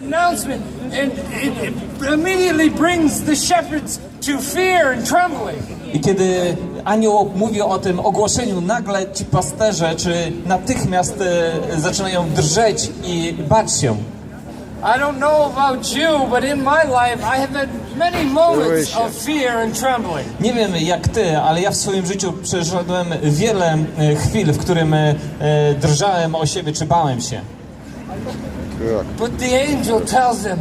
announcement, and it immediately brings the shepherds to fear and trembling. I kiedy anioł mówi o tym ogłoszeniu, nagle ci pasterze natychmiast zaczynają drżeć i bać się. I don't know about you, but in my life I have had many moments of fear and trembling. Nie wiem jak ty, ale ja w swoim życiu przeszedłem wiele chwil, w którym drżałem o siebie czy bałem się. But the angel tells them,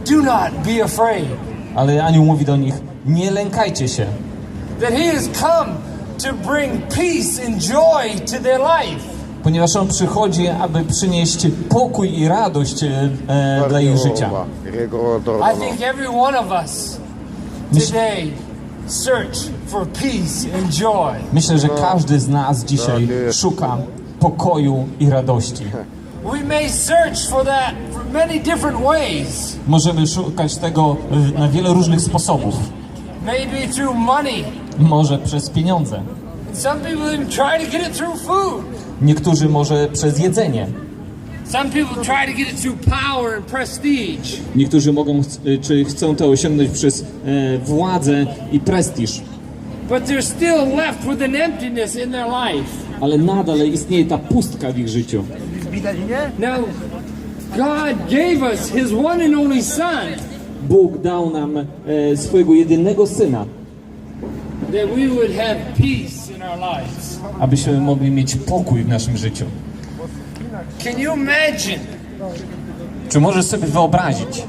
do not be afraid. Ale anioł mówi do nich, nie lękajcie się. That he has come to bring peace and joy to their life. Ponieważ on przychodzi, aby przynieść pokój i radość dla ich życia. I think every one of us today search for peace and joy. Myślę, że każdy z nas dzisiaj szuka pokoju i radości. We may search for that for many different ways. Możemy szukać tego na wiele różnych sposobów. Maybe through money. Może przez pieniądze. Some people even try to get it through food. Niektórzy może przez jedzenie. Some people try to get it through power and prestige. Niektórzy czy chcą to osiągnąć przez władzę i prestiż. But they're still left with an emptiness in their life. Ale nadal istnieje ta pustka w ich życiu. Now, God gave us His one and only Son. Bóg dał nam swojego jedynego Syna, that we would have peace in our lives. abyśmy mogli mieć pokój w naszym życiu. Can you imagine Czy możesz sobie wyobrazić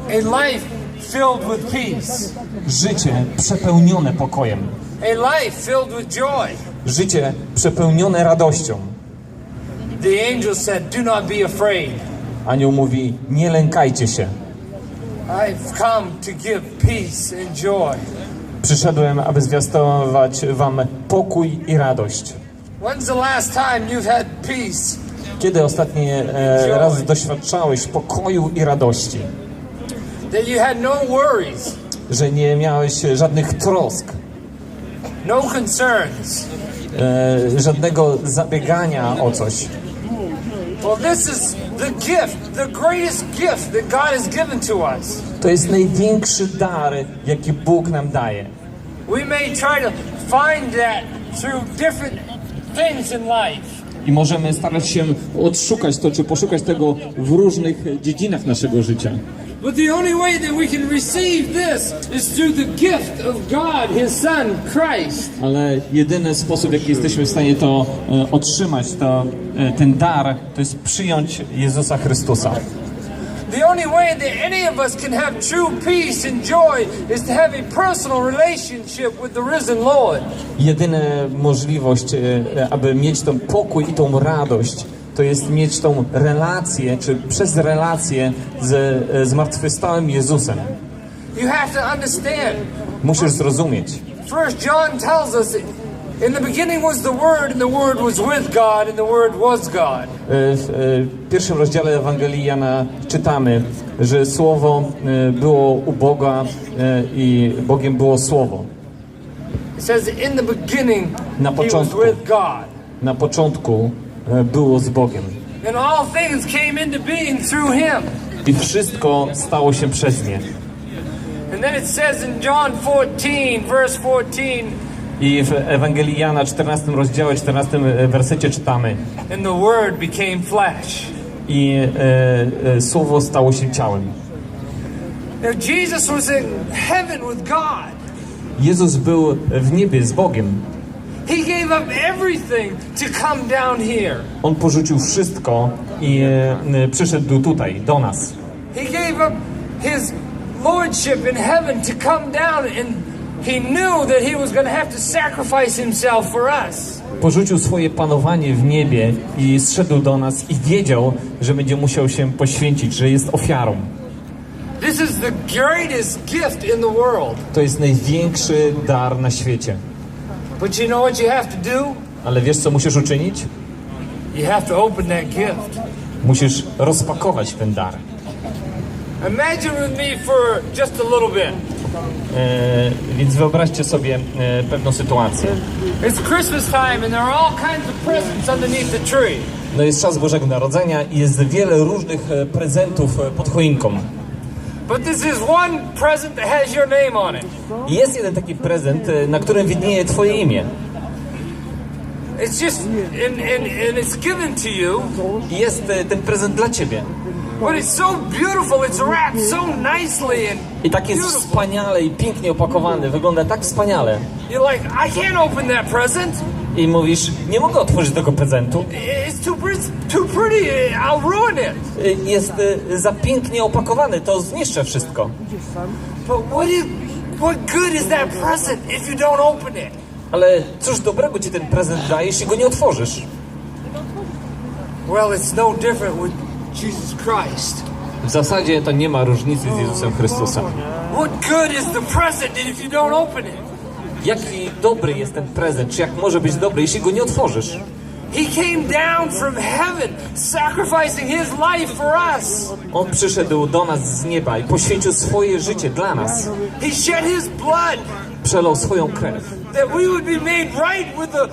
a life filled with peace? życie przepełnione pokojem, A life filled with joy. życie przepełnione radością? The angel said, do not be afraid. Anioł mówi, nie lękajcie się. I've come to give peace and joy. Przyszedłem, aby zwiastować wam pokój i radość. When's the last time you've had peace? Kiedy ostatni raz doświadczałeś pokoju i radości? That you had no worries, Że nie miałeś żadnych trosk, no concerns. żadnego zabiegania o coś. Well, this is the gift, the greatest gift that God has given to us. To jest największy dar, jaki Bóg nam daje. We may try to find that through different things in life. I możemy starać się odszukać to, czy poszukać tego w różnych dziedzinach naszego życia. But the only way that we can receive this is through the gift of God, His Son, Christ. Ale jedyny sposób, w jaki jesteśmy w stanie to otrzymać, ten dar, to jest przyjąć Jezusa Chrystusa. The only way that any of us can have true peace and joy is to have a personal relationship with the risen Lord. Jedyna możliwość, aby mieć ten pokój i tą radość, to jest mieć tą relację, czy przez relację z zmartwychwstałym Jezusem. You have to understand. Musisz zrozumieć. First John tells us that in the beginning was the Word, and the Word was with God, and the Word was God. W pierwszym rozdziale Ewangelii Jana czytamy, że Słowo było u Boga i Bogiem było Słowo. It says that in the beginning Na He was początku. with God. Na początku było z Bogiem. And all things came into being through Him. I wszystko stało się przez nie. And then it says in John 14, verse 14, I w Ewangelii Jana, 14 rozdziale, 14 wersecie czytamy: and the Word became flesh. I Słowo stało się ciałem. Now Jesus was in heaven with God. Jezus był w niebie z Bogiem. He gave up everything to come down here. On porzucił wszystko i przyszedł tutaj, do nas. He gave up His lordship in heaven to come down, and He knew that He was going to have to sacrifice Himself for us. Porzucił swoje panowanie w niebie i zszedł do nas i wiedział, że będzie musiał się poświęcić, że jest ofiarą. This is the greatest gift in the world. To jest największy dar na świecie. But you know what you have to do? Ale wiesz, co musisz uczynić? You have to open that gift. Musisz rozpakować ten dar. Imagine with me for just a little bit. Więc wyobraźcie sobie pewną sytuację. It's Christmas time and there are all kinds of presents underneath the tree. No jest czas Bożego Narodzenia i jest wiele różnych prezentów pod choinką. But this is one present that has your name on it. I jest jeden taki prezent, na którym widnieje twoje imię. It's just, and it's given to you. I jest ten prezent dla ciebie. But it's so beautiful, it's wrapped so nicely and I tak jest beautiful. wspaniale i pięknie opakowany, wygląda tak wspaniale. You're like, I can't open that present. I mówisz, nie mogę otworzyć tego prezentu. It's too pretty, I'll ruin it. Jest za pięknie opakowany, to zniszczę wszystko. But what good is that present if you don't open it? Ale cóż dobrego ci ten prezent daje, jeśli go nie otworzysz? Well, it's no different with Jesus Christ. W zasadzie to nie ma różnicy z Jezusem Chrystusem. What good is the present if you don't open it? Jaki dobry jest ten prezent, czy jak może być dobry, jeśli go nie otworzysz? He came down from heaven, sacrificing his life for us. On przyszedł do nas z nieba i poświęcił swoje życie dla nas. He shed his blood Przelał swoją krew, that we would be made right with the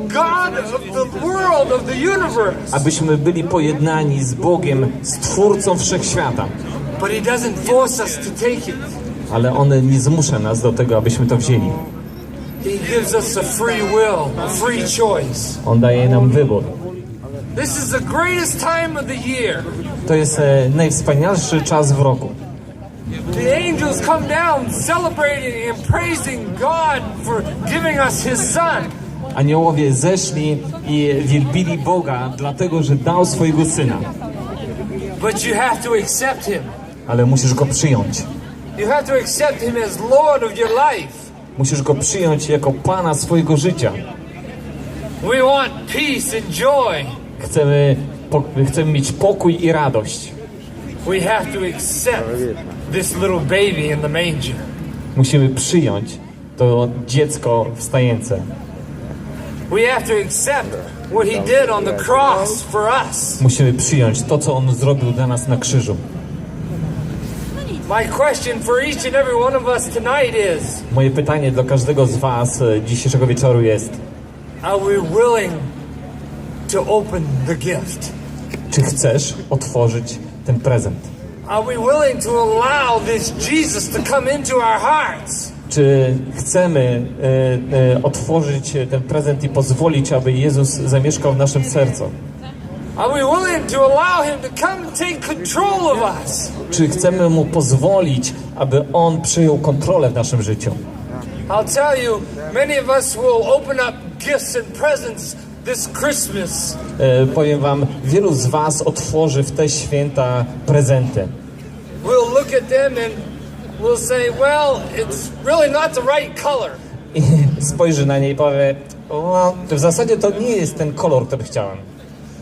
God of the world, of the universe. abyśmy byli pojednani z Bogiem, Stwórcą Wszechświata. But he doesn't force us to take it. Ale On nie zmusza nas do tego, abyśmy to wzięli. He gives us a free will, a free choice. On daje nam wybór. This is the greatest time of the year. To jest najwspanialszy czas w roku. The angels come down celebrating and praising God for giving us his son. Aniołowie zeszli i wielbili Boga, dlatego że dał swojego Syna. But you have to accept him. Ale musisz Go przyjąć. You have to accept him as Lord of your life. Musisz Go przyjąć jako Pana swojego życia. We want peace and joy. Chcemy mieć pokój i radość. We have to accept this little baby in the manger. Musimy przyjąć to dziecko w stajence. We have to accept what he did on the cross for us. Musimy przyjąć to, co On zrobił dla nas na krzyżu. My question for each and every one of us tonight is, Moje pytanie do każdego z was dzisiejszego wieczoru jest: are we willing to open the gift? czy chcesz otworzyć ten prezent? Are we willing to allow this Jesus to come into our hearts? Czy chcemy otworzyć ten prezent i pozwolić, aby Jezus zamieszkał w naszym sercu? Are we willing to allow him to come and take control of us? Czy chcemy Mu pozwolić, aby On przyjął kontrolę w naszym życiu? I'll tell you, many of us will open up gifts and presents this Christmas. Powiem wam, wielu z was otworzy w te święta prezenty. We'll look at them and we'll say, well, it's really not the right color. I spojrzy na nie i powie: o, w zasadzie to nie jest ten kolor, który chciałem.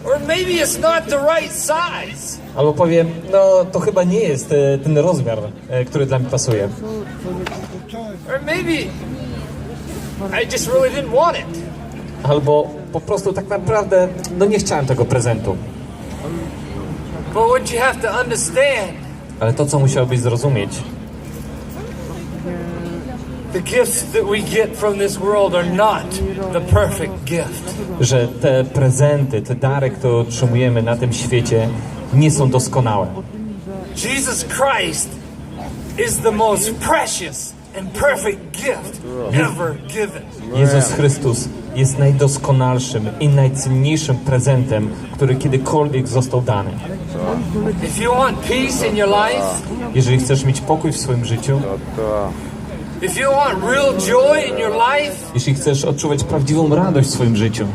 Or maybe it's not the right size. Albo powie: no to chyba nie jest ten rozmiar, który dla mnie pasuje. Or maybe I just really didn't want it. Albo po prostu tak naprawdę, no nie chciałem tego prezentu. But what you have to understand, Ale to, co musiałbyś zrozumieć, the gifts that we get from this world are not the perfect gift. że te prezenty, te dary, które otrzymujemy na tym świecie, nie są doskonałe. Jesus Christ is the most precious and perfect gift ever given. Jezus Chrystus jest najdoskonalszym i najcenniejszym prezentem, który kiedykolwiek został dany. If you want peace in your life, Jeżeli chcesz mieć pokój w swoim życiu, if you want real joy in your life, jeśli chcesz odczuwać prawdziwą radość w swoim życiu,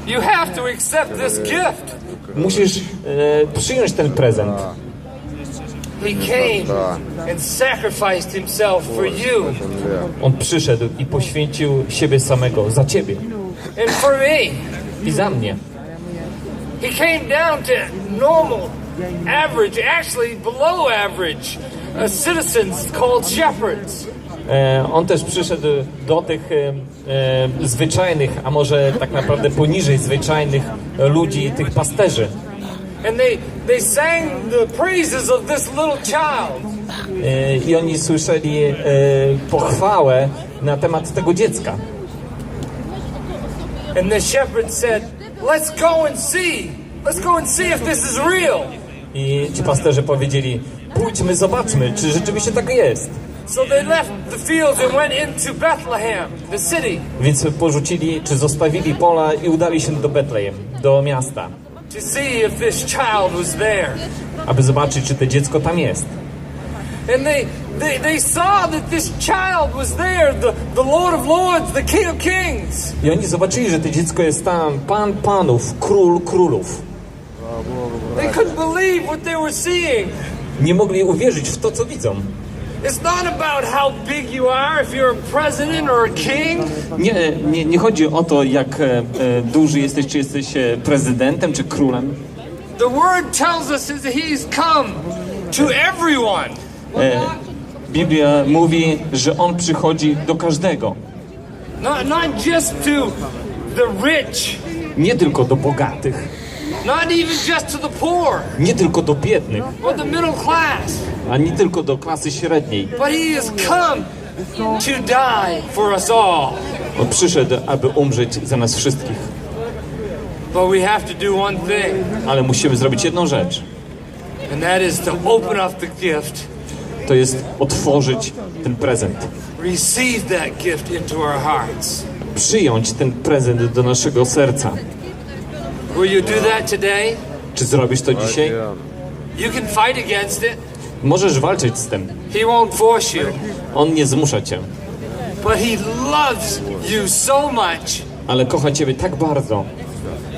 you have to accept this gift. musisz przyjąć ten prezent. He came and sacrificed himself for you On przyszedł i poświęcił siebie samego za ciebie and for me. i za mnie. He came down to normal, average, actually below average citizens called shepherds. On też przyszedł do tych zwyczajnych, a może tak naprawdę poniżej zwyczajnych ludzi, tych pasterzy. And they sang the praises of this little child. I oni słyszeli pochwałę na temat tego dziecka. And the shepherd said, let's go and see Let's go and see if this is real. I ci pasterze powiedzieli, pójdźmy, zobaczmy, czy rzeczywiście tak jest. So they left the fields and went into Bethlehem, the city. Więc porzucili, czy zostawili pola i udali się do Betlejem, do miasta, To see if this child was there. aby zobaczyć, czy to dziecko tam jest. And they saw that this child was there, the Lord of Lords, the King of Kings. I oni zobaczyli, że to dziecko jest tam, Pan Panów, Król Królów. They couldn't believe what they were seeing. Nie mogli uwierzyć w to, co widzą. It's not about how big you are, if you're a president or a king. Nie chodzi o to, jak duży jesteś, czy jesteś prezydentem, czy królem. The word tells us that he's come to everyone. Biblia mówi, że On przychodzi do każdego. Not just to the rich. Nie tylko do bogatych. Not even just to the poor. Nie tylko do biednych. Or the middle class. Ani tylko do klasy średniej. But he has come to die for us all. On przyszedł, aby umrzeć za nas wszystkich. But we have to do one thing. Ale musimy zrobić jedną rzecz. And that is to open up the gift. To jest otworzyć ten prezent. Receive that gift into our hearts. Przyjąć ten prezent do naszego serca. Will you do that today? Czy zrobisz to dzisiaj? You can fight against it. Możesz walczyć z tym. He won't force you. On nie zmusza cię. But he loves you so much. Ale kocha ciebie tak bardzo,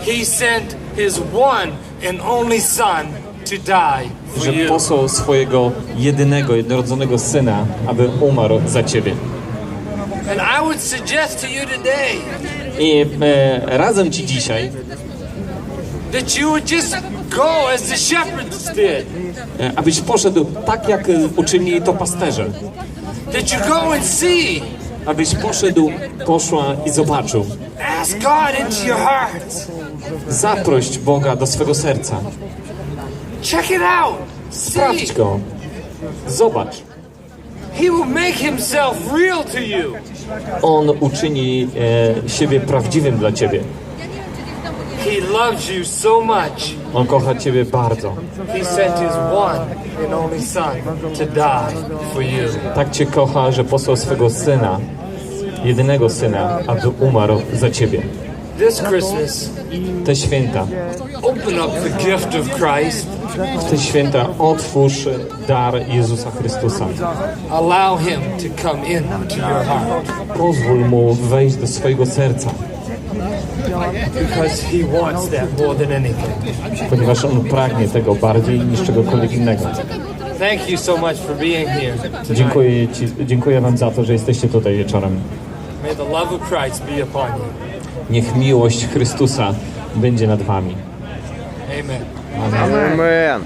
He sent his one and only son to die for że you. posłał swojego jedynego, jednorodzonego Syna, aby umarł za ciebie. And I would suggest to you today I razem ci dzisiaj, that you would just go as the shepherds did. Abyś poszedł tak, jak uczynili to pasterze. That you go and see. Abyś poszła i zobaczył. Ask God into your heart. Zaproś Boga do swego serca. Check it out. Sprawdź See. Go. Zobacz. He will make himself real to you. On uczyni siebie prawdziwym dla ciebie. He loves you so much. On kocha ciebie bardzo. He sent his one and only son to die for you. Tak cię kocha, że posłał swego Syna, jedynego Syna, aby umarł za ciebie. This Christmas, Te święta, open up the gift of Christ. w te święta otwórz dar Jezusa Chrystusa. Allow him to come into your heart. Pozwól Mu wejść do swojego serca, Because he wants that more than anything. ponieważ On pragnie tego bardziej niż czegokolwiek innego. Thank you so much for being here tonight. Dziękuję Wam za to, że jesteście tutaj wieczorem. May the love of Christ be upon you. Niech miłość Chrystusa będzie nad Wami. Amen. Amen.